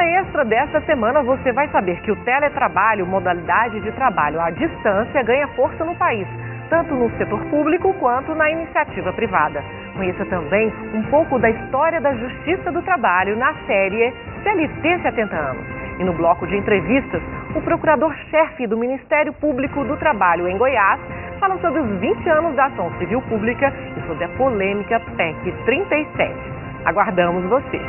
Hora Extra desta semana você vai saber que o teletrabalho, modalidade de trabalho à distância, ganha força no país, tanto no setor público quanto na iniciativa privada. Conheça também um pouco da história da Justiça do Trabalho na série CLT 70 anos. E no bloco de entrevistas, o procurador-chefe do Ministério Público do Trabalho em Goiás fala sobre os 20 anos da ação civil pública e sobre a polêmica PEC 37. Aguardamos você!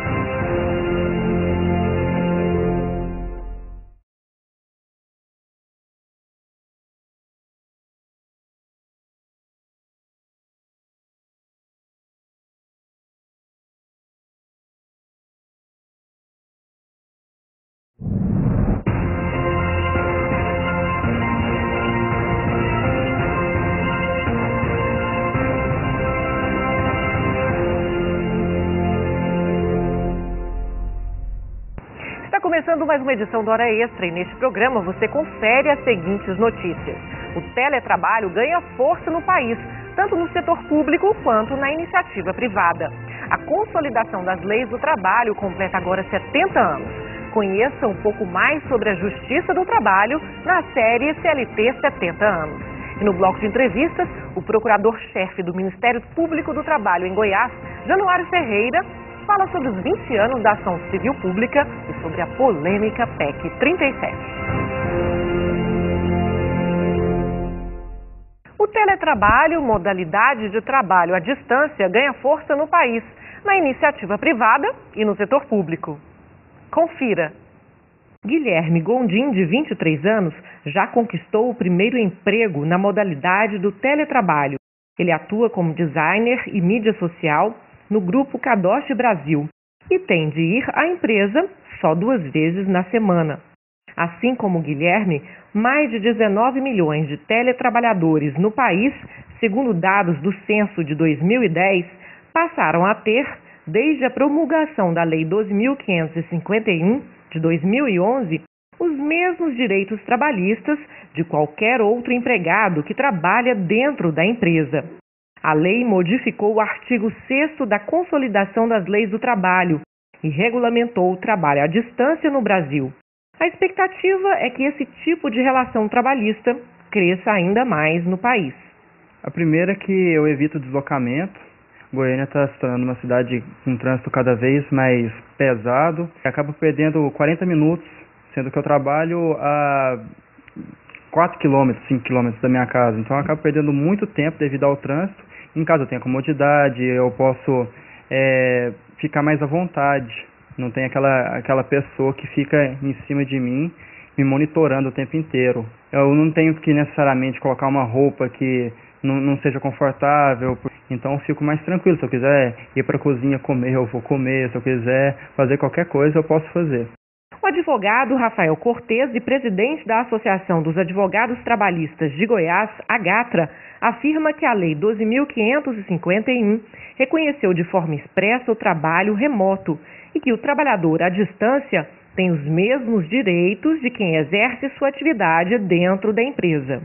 Começando mais uma edição do Hora Extra e neste programa você confere as seguintes notícias. O teletrabalho ganha força no país, tanto no setor público quanto na iniciativa privada. A consolidação das leis do trabalho completa agora 70 anos. Conheça um pouco mais sobre a Justiça do Trabalho na série CLT 70 anos. E no bloco de entrevistas, o procurador-chefe do Ministério Público do Trabalho em Goiás, Januário Ferreira, fala sobre os 20 anos da ação civil pública e sobre a polêmica PEC 37. O teletrabalho, modalidade de trabalho à distância, ganha força no país, na iniciativa privada e no setor público. Confira. Guilherme Gondim, de 23 anos, já conquistou o primeiro emprego na modalidade do teletrabalho. Ele atua como designer e mídia social no grupo Kadoshi Brasil e tem de ir à empresa só 2 vezes na semana. Assim como Guilherme, mais de 19 milhões de teletrabalhadores no país, segundo dados do censo de 2010, passaram a ter, desde a promulgação da Lei 12.551 de 2011, os mesmos direitos trabalhistas de qualquer outro empregado que trabalha dentro da empresa. A lei modificou o artigo 6º da Consolidação das Leis do Trabalho e regulamentou o trabalho à distância no Brasil. A expectativa é que esse tipo de relação trabalhista cresça ainda mais no país. A primeira é que eu evito deslocamento. Goiânia está se tornando uma cidade com um trânsito cada vez mais pesado. Acabo perdendo 40 minutos, sendo que eu trabalho a 4 km, 5 km da minha casa. Então eu acabo perdendo muito tempo devido ao trânsito. Em casa eu tenho comodidade, eu posso ficar mais à vontade. Não tem aquela pessoa que fica em cima de mim, me monitorando o tempo inteiro. Eu não tenho que necessariamente colocar uma roupa que não seja confortável. Então eu fico mais tranquilo. Se eu quiser ir para a cozinha comer, eu vou comer. Se eu quiser fazer qualquer coisa, eu posso fazer. O advogado Rafael Cortes, e presidente da Associação dos Advogados Trabalhistas de Goiás, AGATRA, afirma que a Lei 12.551 reconheceu de forma expressa o trabalho remoto e que o trabalhador à distância tem os mesmos direitos de quem exerce sua atividade dentro da empresa.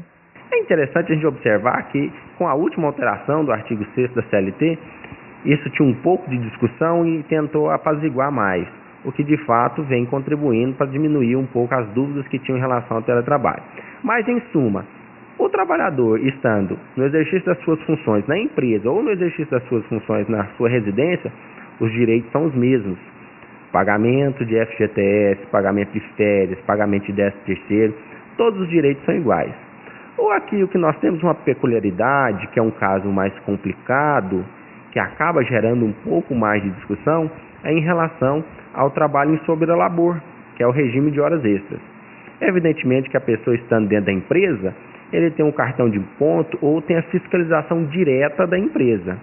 É interessante a gente observar que, com a última alteração do artigo 6º da CLT, isso tinha um pouco de discussão e tentou apaziguar mais, o que de fato vem contribuindo para diminuir um pouco as dúvidas que tinham em relação ao teletrabalho. Mas, em suma, o trabalhador estando no exercício das suas funções na empresa ou no exercício das suas funções na sua residência, os direitos são os mesmos. Pagamento de FGTS, pagamento de férias, pagamento de 13º, todos os direitos são iguais. Ou aqui o que nós temos uma peculiaridade, que é um caso mais complicado, que acaba gerando um pouco mais de discussão, é em relação ao trabalho em sobrelabor, que é o regime de horas extras. Evidentemente que a pessoa estando dentro da empresa, ele tem um cartão de ponto ou tem a fiscalização direta da empresa.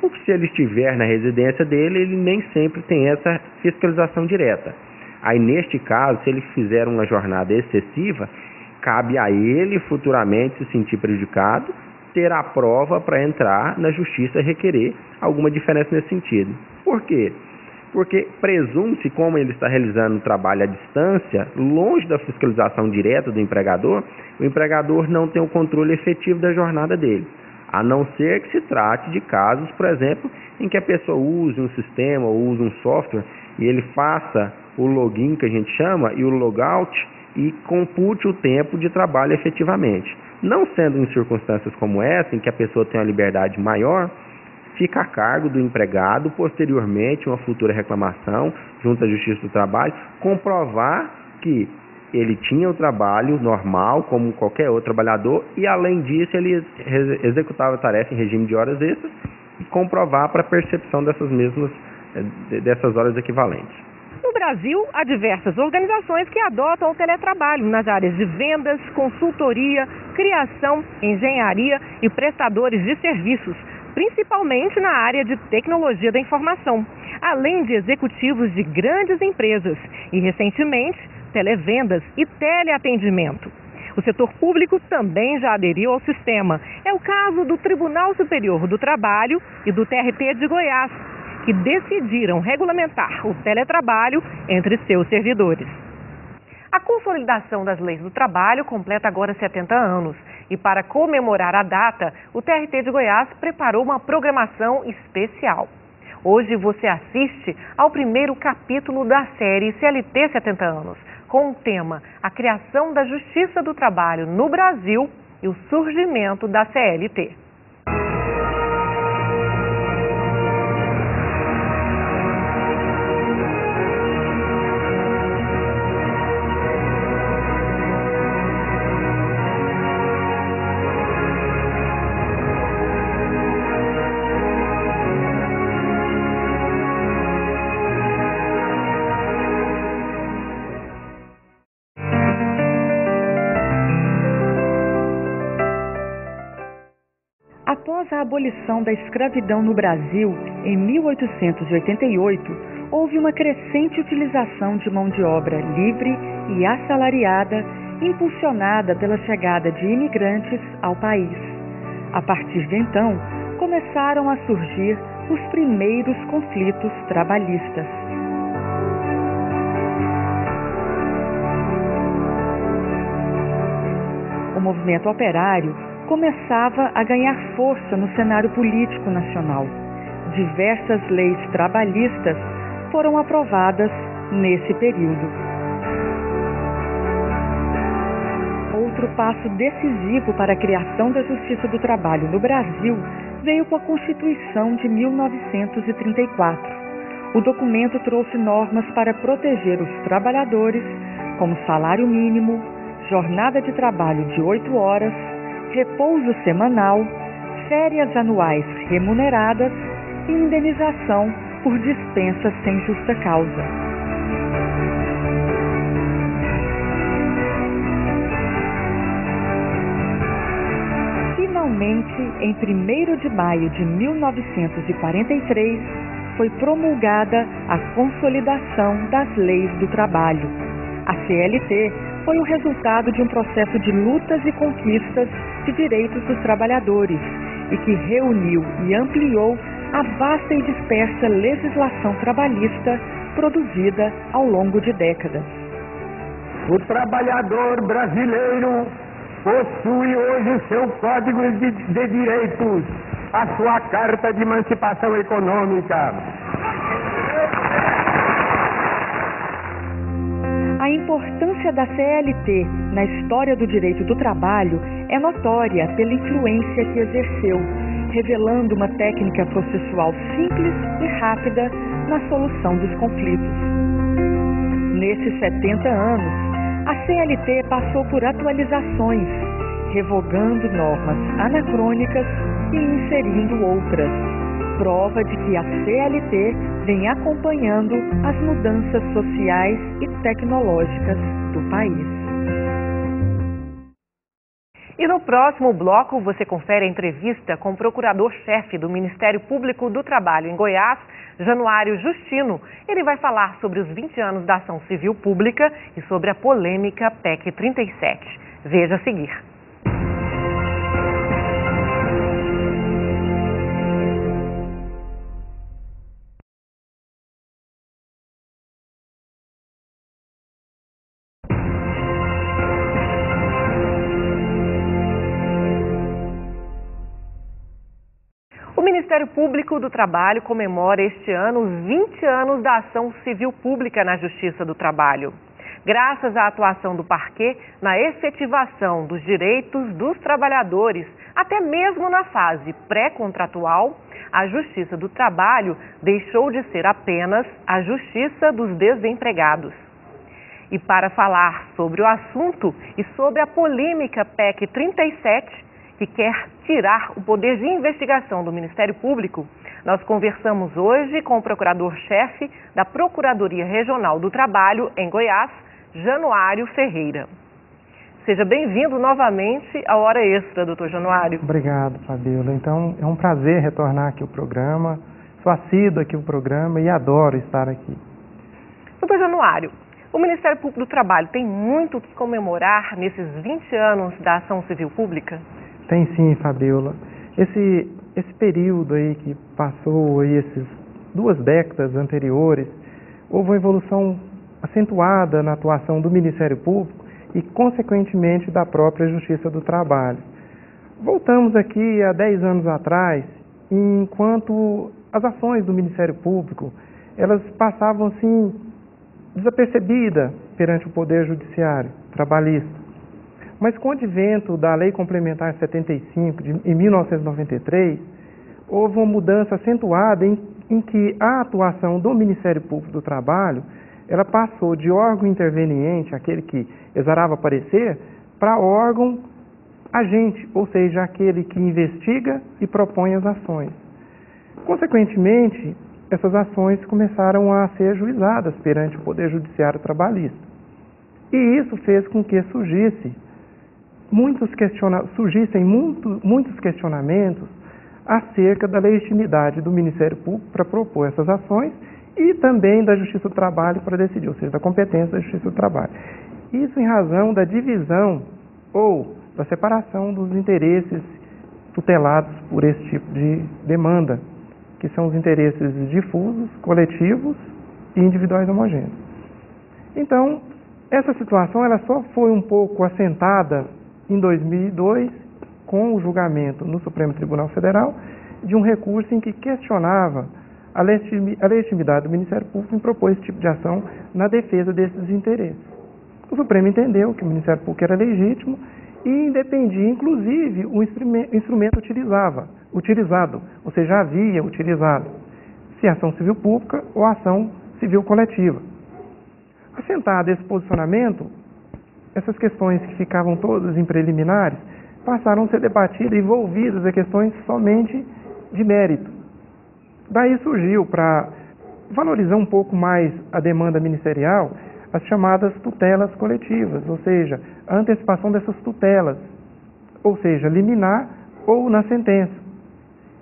Ou se ele estiver na residência dele, ele nem sempre tem essa fiscalização direta. Aí, neste caso, se ele fizer uma jornada excessiva, cabe a ele futuramente se sentir prejudicado, ter a prova para entrar na justiça e requerer alguma diferença nesse sentido. Por quê? Porque presume-se, como ele está realizando o trabalho à distância, longe da fiscalização direta do empregador, o empregador não tem o controle efetivo da jornada dele. A não ser que se trate de casos, por exemplo, em que a pessoa use um sistema ou use um software e ele faça o login, que a gente chama, e o logout, e compute o tempo de trabalho efetivamente. Não sendo em circunstâncias como essa, em que a pessoa tem uma liberdade maior, fica a cargo do empregado, posteriormente, uma futura reclamação junto à Justiça do Trabalho, comprovar que ele tinha o trabalho normal, como qualquer outro trabalhador, e além disso ele executava a tarefa em regime de horas extras e comprovar para a percepção dessas horas equivalentes. No Brasil, há diversas organizações que adotam o teletrabalho nas áreas de vendas, consultoria, criação, engenharia e prestadores de serviços, principalmente na área de tecnologia da informação, além de executivos de grandes empresas e, recentemente, televendas e teleatendimento. O setor público também já aderiu ao sistema. É o caso do Tribunal Superior do Trabalho e do TRT de Goiás, que decidiram regulamentar o teletrabalho entre seus servidores. A consolidação das leis do trabalho completa agora 70 anos e, para comemorar a data, o TRT de Goiás preparou uma programação especial. Hoje você assiste ao primeiro capítulo da série CLT 70 anos, com o tema A Criação da Justiça do Trabalho no Brasil e o surgimento da CLT. Após a abolição da escravidão no Brasil, em 1888, houve uma crescente utilização de mão de obra livre e assalariada, impulsionada pela chegada de imigrantes ao país. A partir de então, começaram a surgir os primeiros conflitos trabalhistas. O movimento operário começava a ganhar força no cenário político nacional. Diversas leis trabalhistas foram aprovadas nesse período. Outro passo decisivo para a criação da Justiça do Trabalho no Brasil veio com a Constituição de 1934. O documento trouxe normas para proteger os trabalhadores, como salário mínimo, jornada de trabalho de 8 horas, repouso semanal, férias anuais remuneradas e indenização por dispensa sem justa causa. Finalmente, em 1º de maio de 1943, foi promulgada a Consolidação das Leis do Trabalho. A CLT foi o resultado de um processo de lutas e conquistas de direitos dos trabalhadores e que reuniu e ampliou a vasta e dispersa legislação trabalhista produzida ao longo de décadas. O trabalhador brasileiro possui hoje o seu Código de Direitos, a sua Carta de Emancipação Econômica. A importância da CLT na história do direito do trabalho é notória pela influência que exerceu, revelando uma técnica processual simples e rápida na solução dos conflitos. Nesses 70 anos, a CLT passou por atualizações, revogando normas anacrônicas e inserindo outras, prova de que a CLT vem acompanhando as mudanças sociais e tecnológicas do país. E no próximo bloco você confere a entrevista com o procurador-chefe do Ministério Público do Trabalho em Goiás, Januário Justino. Ele vai falar sobre os 20 anos da ação civil pública e sobre a polêmica PEC 37. Veja a seguir. O Ministério Público do Trabalho comemora este ano os 20 anos da ação civil pública na Justiça do Trabalho. Graças à atuação do parquê na efetivação dos direitos dos trabalhadores, até mesmo na fase pré-contratual, a Justiça do Trabalho deixou de ser apenas a Justiça dos Desempregados. E para falar sobre o assunto e sobre a polêmica PEC 37, que quer tirar o poder de investigação do Ministério Público, nós conversamos hoje com o procurador-chefe da Procuradoria Regional do Trabalho em Goiás, Januário Ferreira. Seja bem-vindo novamente à Hora Extra, doutor Januário. Obrigado, Fabiola. Então, é um prazer retornar aqui ao programa. Sou assíduo aqui ao programa e adoro estar aqui. Doutor Januário, o Ministério Público do Trabalho tem muito o que comemorar nesses 20 anos da ação civil pública? Tem sim, Fabiola. Esse período aí que passou, aí, essas 2 décadas anteriores, houve uma evolução acentuada na atuação do Ministério Público e, consequentemente, da própria Justiça do Trabalho. Voltamos aqui a 10 anos atrás, enquanto as ações do Ministério Público, elas passavam assim desapercebidas perante o Poder Judiciário trabalhista. Mas com o advento da Lei Complementar 75, em 1993, houve uma mudança acentuada em que a atuação do Ministério Público do Trabalho, ela passou de órgão interveniente, aquele que exarava parecer, para órgão agente, ou seja, aquele que investiga e propõe as ações. Consequentemente, essas ações começaram a ser ajuizadas perante o Poder Judiciário Trabalhista. E isso fez com que surgissem muitos questionamentos acerca da legitimidade do Ministério Público para propor essas ações e também da Justiça do Trabalho para decidir, ou seja, da competência da Justiça do Trabalho. Isso em razão da divisão ou da separação dos interesses tutelados por esse tipo de demanda, que são os interesses difusos, coletivos e individuais homogêneos. Então, essa situação ela só foi um pouco assentada em 2002, com o julgamento no Supremo Tribunal Federal de um recurso em que questionava a legitimidade do Ministério Público em propor esse tipo de ação na defesa desses interesses. O Supremo entendeu que o Ministério Público era legítimo e independia, inclusive, o instrumento utilizado, ou seja, havia utilizado, se ação civil pública ou ação civil coletiva. Assentado esse posicionamento, essas questões que ficavam todas em preliminares passaram a ser debatidas e envolvidas a questões somente de mérito. Daí surgiu, para valorizar um pouco mais a demanda ministerial, as chamadas tutelas coletivas, ou seja, a antecipação dessas tutelas, ou seja, liminar ou na sentença,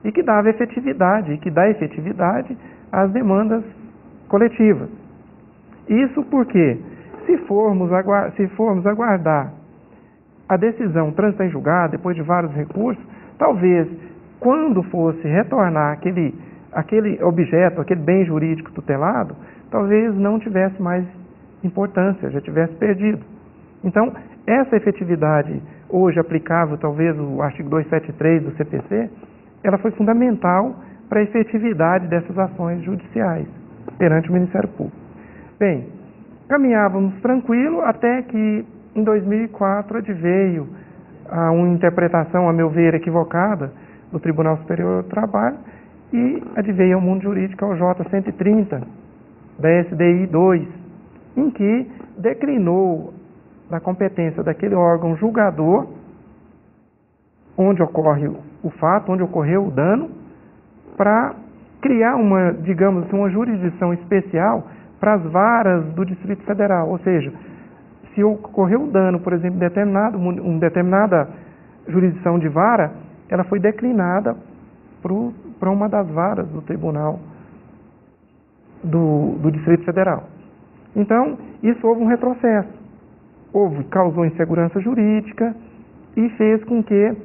e que dava efetividade, e que dá efetividade às demandas coletivas. Isso porque, se formos aguardar a decisão trânsito em julgado, depois de vários recursos, talvez, quando fosse retornar aquele objeto, aquele bem jurídico tutelado, talvez não tivesse mais importância, já tivesse perdido. Então, essa efetividade, hoje aplicável, talvez o artigo 273 do CPC, ela foi fundamental para a efetividade dessas ações judiciais perante o Ministério Público. Bem, caminhávamos tranquilo até que, em 2004, adveio a uma interpretação, a meu ver, equivocada do Tribunal Superior do Trabalho e adveio ao mundo jurídico ao J130 da SDI 2, em que declinou da competência daquele órgão julgador onde ocorre o fato, onde ocorreu o dano, para criar uma jurisdição especial para as varas do Distrito Federal. Ou seja, se ocorreu o dano, por exemplo, em determinada jurisdição de vara, ela foi declinada para uma das varas do Tribunal do Distrito Federal. Então, isso houve um retrocesso. Causou insegurança jurídica e fez com que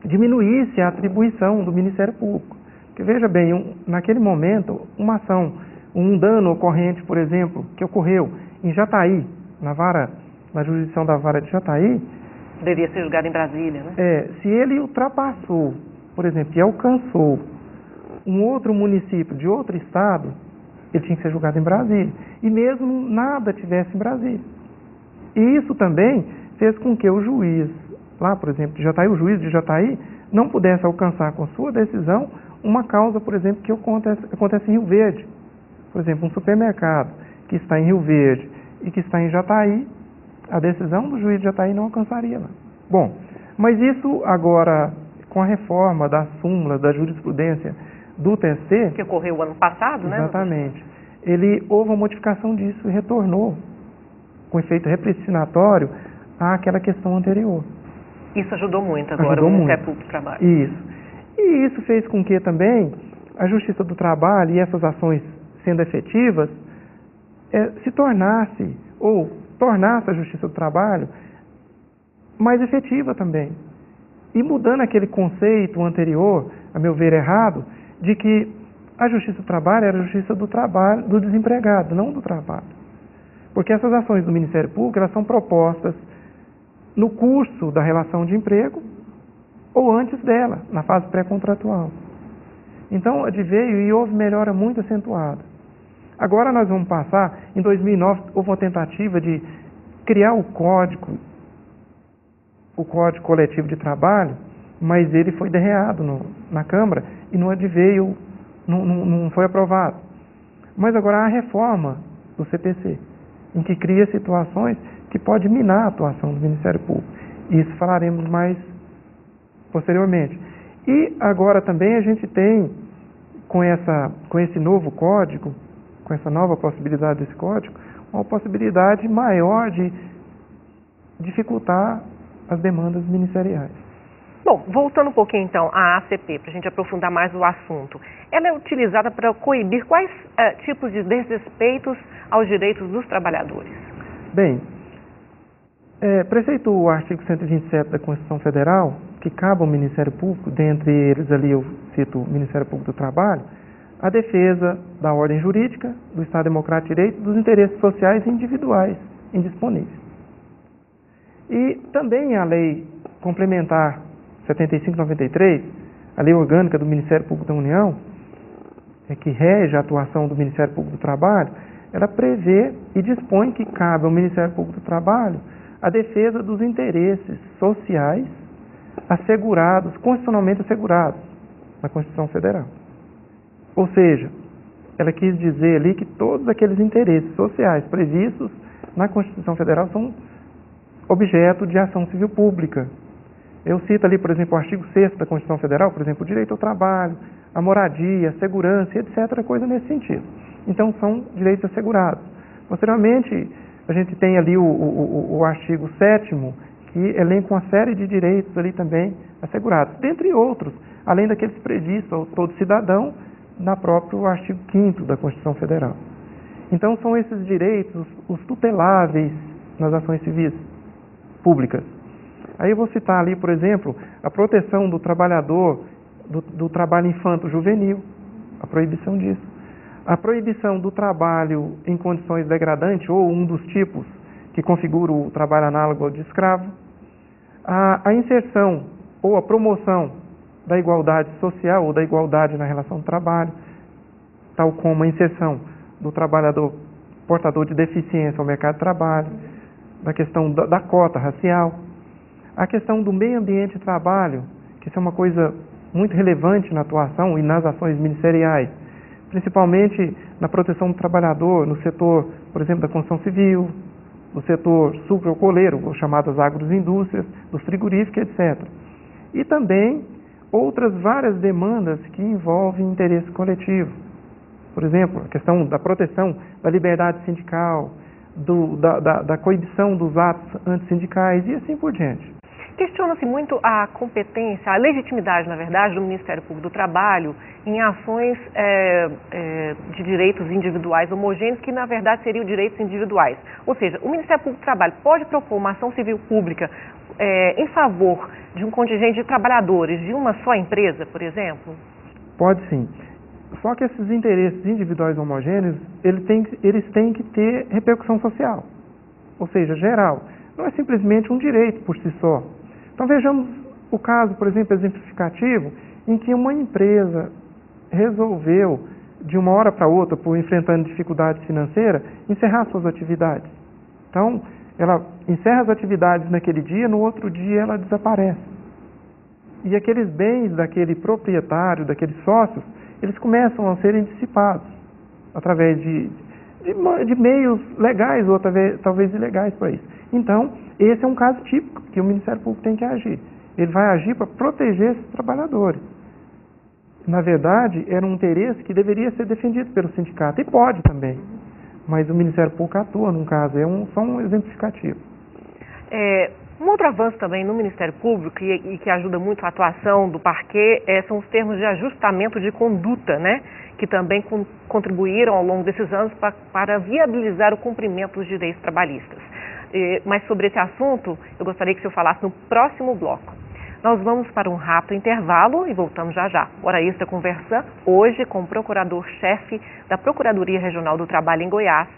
diminuísse a atribuição do Ministério Público. Porque, veja bem, naquele momento, uma ação, um dano ocorrente, por exemplo, que ocorreu em Jataí, na jurisdição da vara de Jataí, deveria ser julgado em Brasília, né? Se ele ultrapassou, por exemplo, e alcançou um outro município de outro estado, ele tinha que ser julgado em Brasília. E mesmo nada tivesse em Brasília. E isso também fez com que o juiz, lá, por exemplo, de Jataí, o juiz de Jataí, não pudesse alcançar com sua decisão uma causa, por exemplo, que acontece em Rio Verde. Por exemplo, um supermercado que está em Rio Verde e que está em Jataí, a decisão do juiz de Jataí não alcançaria lá. Bom, mas isso agora, com a reforma das súmulas, da jurisprudência do TST... Que ocorreu ano passado, né? Exatamente. Houve uma modificação disso e retornou, com efeito represinatório, àquela questão anterior. Isso ajudou muito agora o Ministério Público do Trabalho. Isso. E isso fez com que também a Justiça do Trabalho e essas ações sendo efetivas se tornasse a Justiça do Trabalho mais efetiva também. E mudando aquele conceito anterior, a meu ver errado, de que a Justiça do Trabalho era a Justiça do Trabalho do desempregado, não do trabalho. Porque essas ações do Ministério Público, elas são propostas no curso da relação de emprego ou antes dela, na fase pré-contratual. Então, adveio e houve melhora muito acentuada. Agora nós vamos passar, em 2009, houve uma tentativa de criar o Código Coletivo de Trabalho, mas ele foi derreado na Câmara e não adveio, não foi aprovado. Mas agora há a reforma do CPC, em que cria situações que pode minar a atuação do Ministério Público. Isso falaremos mais posteriormente. E agora também a gente tem, com esse novo código, com essa nova possibilidade desse código, uma possibilidade maior de dificultar as demandas ministeriais. Bom, voltando um pouquinho então à ACP, para a gente aprofundar mais o assunto. Ela é utilizada para coibir quais tipos de desrespeitos aos direitos dos trabalhadores? Bem, preceito o artigo 127 da Constituição Federal, que cabe ao Ministério Público, dentre eles ali eu cito o Ministério Público do Trabalho, a defesa da ordem jurídica, do Estado Democrático de Direito, dos interesses sociais e individuais indisponíveis. E também a Lei Complementar 75/93, a Lei Orgânica do Ministério Público da União, que rege a atuação do Ministério Público do Trabalho, ela prevê e dispõe que cabe ao Ministério Público do Trabalho a defesa dos interesses sociais assegurados, constitucionalmente assegurados, na Constituição Federal. Ou seja, ela quis dizer ali que todos aqueles interesses sociais previstos na Constituição Federal são objeto de ação civil pública. Eu cito ali, por exemplo, o artigo 6º da Constituição Federal, por exemplo, o direito ao trabalho, a moradia, a segurança, etc., coisa nesse sentido. Então, são direitos assegurados. Posteriormente, a gente tem ali o artigo 7º, que elenca uma série de direitos ali também assegurados, dentre outros, além daqueles previstos ao todo cidadão, na próprio artigo 5º da Constituição Federal. Então, são esses direitos, os tuteláveis nas ações civis públicas. Aí eu vou citar ali, por exemplo, a proteção do trabalhador, do trabalho infanto-juvenil, a proibição disso. A proibição do trabalho em condições degradantes, ou um dos tipos que configura o trabalho análogo ao de escravo. A inserção ou a promoção da igualdade social ou da igualdade na relação do trabalho, tal como a inserção do trabalhador portador de deficiência ao mercado de trabalho, da questão da cota racial, a questão do meio ambiente de trabalho, que isso é uma coisa muito relevante na atuação e nas ações ministeriais, principalmente na proteção do trabalhador, no setor, por exemplo, da construção civil, no setor sucroalcooleiro, ou chamadas agroindústrias, dos frigoríficos, etc. E também outras várias demandas que envolvem interesse coletivo. Por exemplo, a questão da proteção da liberdade sindical, da coibição dos atos antissindicais e assim por diante. Questiona-se muito a competência, a legitimidade, na verdade, do Ministério Público do Trabalho em ações de direitos individuais homogêneos, que na verdade seriam direitos individuais. Ou seja, o Ministério Público do Trabalho pode propor uma ação civil pública em favor de um contingente de trabalhadores de uma só empresa, por exemplo? Pode sim. Só que esses interesses individuais homogêneos, eles têm que ter repercussão social, ou seja, geral. Não é simplesmente um direito por si só. Então vejamos o caso, por exemplo, exemplificativo, em que uma empresa resolveu, de uma hora para outra, por enfrentando dificuldade financeira, encerrar suas atividades. Então, ela encerra as atividades naquele dia, no outro dia ela desaparece. E aqueles bens daquele proprietário, daqueles sócios, eles começam a serem dissipados através de meios legais ou talvez ilegais para isso. Então, esse é um caso típico que o Ministério Público tem que agir. Ele vai agir para proteger esses trabalhadores. Na verdade, era um interesse que deveria ser defendido pelo sindicato, e pode também. Mas o Ministério Público atua num caso, só um exemplificativo. Um outro avanço também no Ministério Público e que ajuda muito a atuação do parquê são os termos de ajustamento de conduta, né? Que também contribuíram ao longo desses anos para viabilizar o cumprimento dos direitos trabalhistas. Mas sobre esse assunto, eu gostaria que o senhor falasse no próximo bloco. Nós vamos para um rápido intervalo e voltamos já já. Hora Extra conversa hoje com o procurador-chefe da Procuradoria Regional do Trabalho em Goiás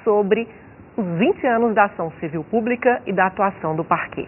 sobre os 20 anos da ação civil pública e da atuação do parquê.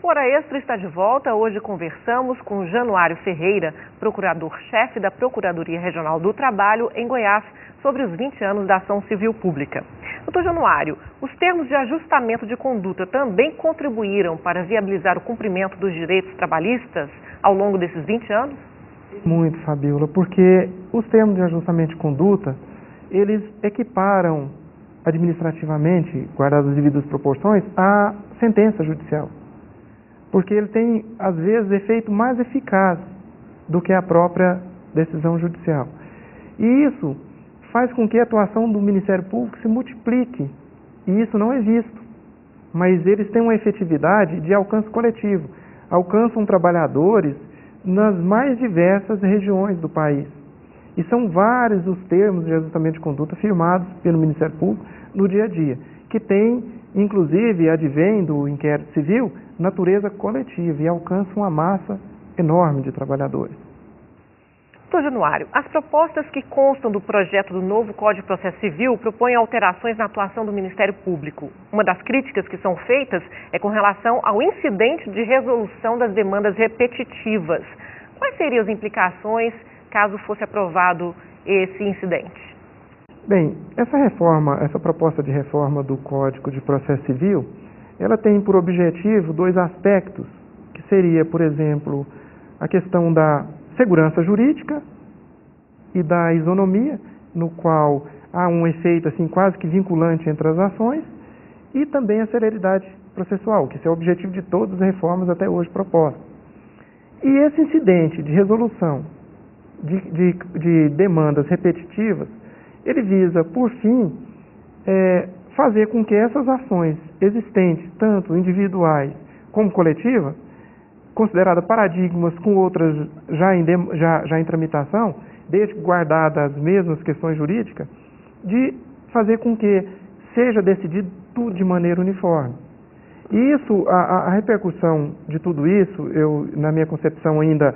Hora Extra está de volta. Hoje conversamos com Januário Ferreira, procurador-chefe da Procuradoria Regional do Trabalho em Goiás, sobre os 20 anos da ação civil pública. Doutor Januário, os termos de ajustamento de conduta também contribuíram para viabilizar o cumprimento dos direitos trabalhistas ao longo desses 20 anos? Muito, Fabiola, porque os termos de ajustamento de conduta, eles equiparam administrativamente, guardadas as devidas proporções, a sentença judicial. Porque ele tem, às vezes, efeito mais eficaz do que a própria decisão judicial. E isso faz com que a atuação do Ministério Público se multiplique, e isso não é visto. Mas eles têm uma efetividade de alcance coletivo, alcançam trabalhadores nas mais diversas regiões do país. E são vários os termos de ajustamento de conduta firmados pelo Ministério Público no dia a dia, que tem, inclusive, advém do inquérito civil, natureza coletiva e alcança uma massa enorme de trabalhadores. Doutor Januário, as propostas que constam do projeto do novo Código de Processo Civil propõem alterações na atuação do Ministério Público. Uma das críticas que são feitas é com relação ao incidente de resolução das demandas repetitivas. Quais seriam as implicações caso fosse aprovado esse incidente? Bem, essa proposta de reforma do Código de Processo Civil, ela tem por objetivo dois aspectos, que seria, por exemplo, a questão da segurança jurídica e da isonomia, no qual há um efeito assim, quase que vinculante entre as ações, e também a celeridade processual, que esse é o objetivo de todas as reformas até hoje propostas. E esse incidente de resolução de demandas repetitivas, ele visa, por fim, fazer com que essas ações existentes, tanto individuais como coletivas, consideradas paradigmas com outras já em tramitação, desde guardadas as mesmas questões jurídicas, de fazer com que seja decidido tudo de maneira uniforme. E isso, a repercussão de tudo isso, na minha concepção ainda,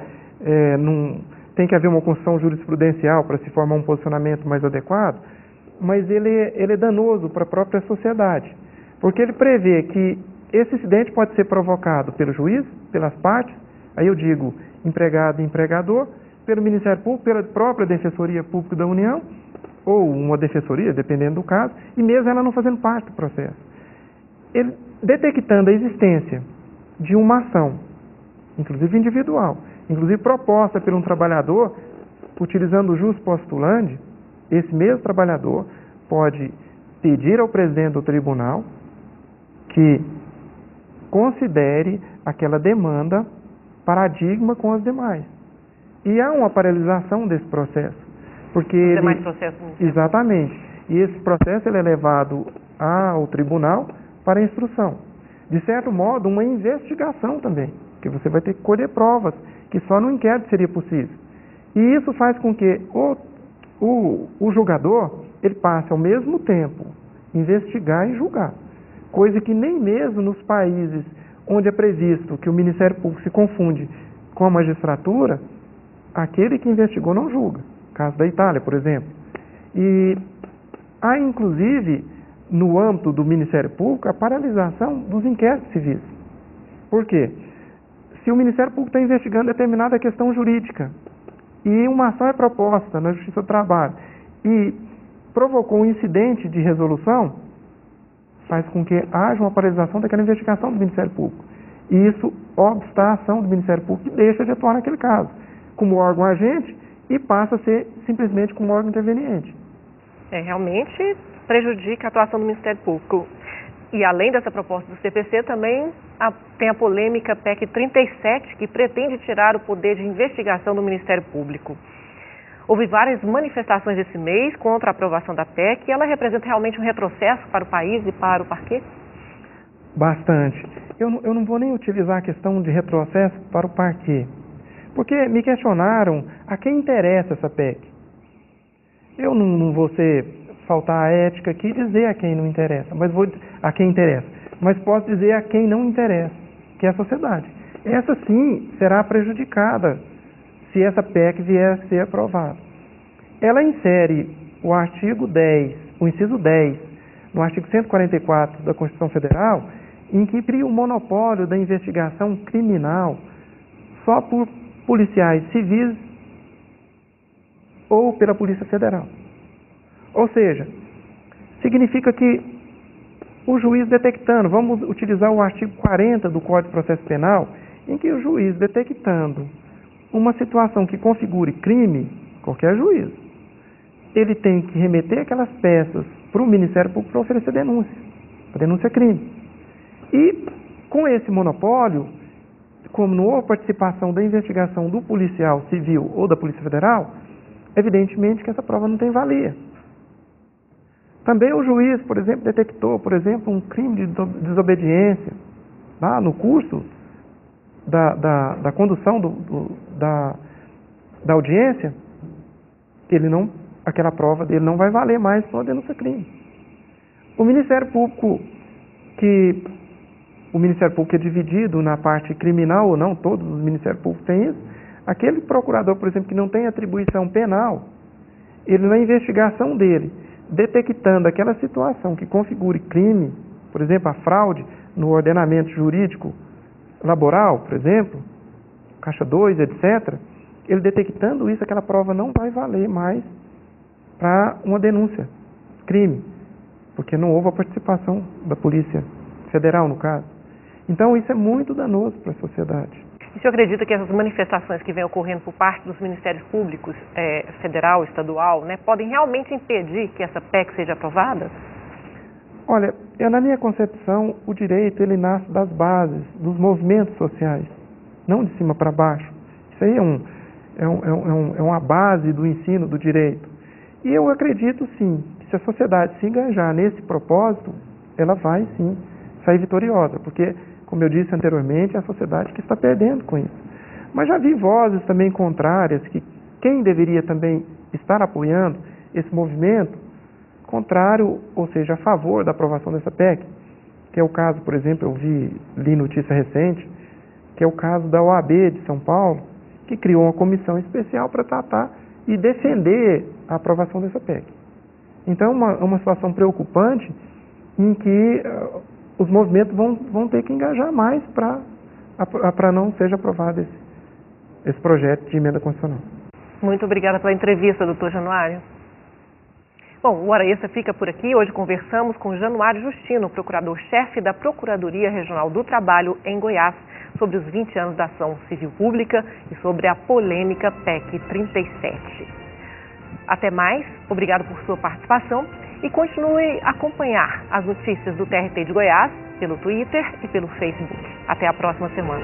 não tem que haver uma construção jurisprudencial para se formar um posicionamento mais adequado, mas ele é danoso para a própria sociedade, porque ele prevê que esse incidente pode ser provocado pelo juiz, pelas partes, aí eu digo empregado e empregador, pelo Ministério Público, pela própria Defensoria Pública da União, ou uma defensoria, dependendo do caso, e mesmo ela não fazendo parte do processo. Ele, detectando a existência de uma ação, inclusive individual, inclusive proposta por um trabalhador, utilizando o jus postulandi, esse mesmo trabalhador pode pedir ao presidente do tribunal que considere aquela demanda paradigma com as demais. E há uma paralisação desse processo. Porque demais processos. Exatamente. E esse processo ele é levado ao tribunal para instrução. De certo modo, uma investigação também, que você vai ter que colher provas, que só no inquérito seria possível. E isso faz com que o julgador ele passe ao mesmo tempo investigar e julgar, coisa que nem mesmo nos países onde é previsto que o Ministério Público se confunde com a magistratura, aquele que investigou não julga. Caso da Itália, por exemplo. E há, inclusive, no âmbito do Ministério Público, a paralisação dos inquéritos civis. Por quê? Se o Ministério Público está investigando determinada questão jurídica e uma ação é proposta na Justiça do Trabalho e provocou um incidente de resolução, faz com que haja uma paralisação daquela investigação do Ministério Público. E isso obsta a ação do Ministério Público e deixa de atuar naquele caso, como órgão agente, e passa a ser simplesmente como órgão interveniente. Realmente prejudica a atuação do Ministério Público. E além dessa proposta do CPC, também tem a polêmica PEC 37, que pretende tirar o poder de investigação do Ministério Público. Houve várias manifestações esse mês contra a aprovação da PEC e ela representa realmente um retrocesso para o país e para o parquê? Bastante. Eu não vou nem utilizar a questão de retrocesso para o parquê, porque me questionaram a quem interessa essa PEC. Eu não vou faltar a ética aqui e dizer a quem não interessa, a quem interessa, mas posso dizer a quem não interessa, que é a sociedade. Essa sim será prejudicada se essa PEC vier a ser aprovada. Ela insere o artigo 10, o inciso 10, no artigo 144 da Constituição Federal, em que cria o monopólio da investigação criminal só por policiais civis ou pela Polícia Federal. Ou seja, significa que o juiz detectando, vamos utilizar o artigo 40 do Código de Processo Penal, em que o juiz detectando uma situação que configure crime, qualquer juiz, ele tem que remeter aquelas peças para o Ministério Público para oferecer denúncia. A denúncia é crime. E com esse monopólio, como não houve participação da investigação do policial civil ou da Polícia Federal, evidentemente que essa prova não tem valia. Também o juiz, por exemplo, detectou, um crime de desobediência lá no curso da condução da audiência, aquela prova dele não vai valer mais para uma denúncia crime. O Ministério Público é dividido na parte criminal ou não, todos os Ministérios Públicos têm isso. Aquele procurador, por exemplo, que não tem atribuição penal, ele na investigação dele, detectando aquela situação que configure crime, por exemplo, a fraude no ordenamento jurídico laboral, por exemplo, Caixa 2, etc., ele detectando isso, aquela prova não vai valer mais para uma denúncia, crime, porque não houve a participação da Polícia Federal, no caso. Então, isso é muito danoso para a sociedade. E o senhor acredita que essas manifestações que vêm ocorrendo por parte dos Ministérios Públicos, federal, estadual, podem realmente impedir que essa PEC seja aprovada? Olha, na minha concepção, o direito ele nasce das bases, dos movimentos sociais, não de cima para baixo. Isso aí é uma base do ensino do direito. E eu acredito, sim, que se a sociedade se engajar nesse propósito, ela vai, sim, sair vitoriosa, porque, como eu disse anteriormente, é a sociedade que está perdendo com isso. Mas já vi vozes também contrárias, que quem deveria também estar apoiando esse movimento, contrário, ou seja, a favor da aprovação dessa PEC, que é o caso, por exemplo, li notícia recente, que é o caso da OAB de São Paulo, que criou uma comissão especial para tratar e defender a aprovação dessa PEC. Então, é uma situação preocupante em que os movimentos vão ter que engajar mais para não seja aprovado esse projeto de emenda constitucional. Muito obrigada pela entrevista, doutor Januário. Bom, o Hora Extra fica por aqui. Hoje conversamos com Januário Justino, procurador-chefe da Procuradoria Regional do Trabalho em Goiás, sobre os 20 anos da ação civil pública e sobre a polêmica PEC 37. Até mais, obrigado por sua participação e continue a acompanhar as notícias do TRT de Goiás pelo Twitter e pelo Facebook. Até a próxima semana.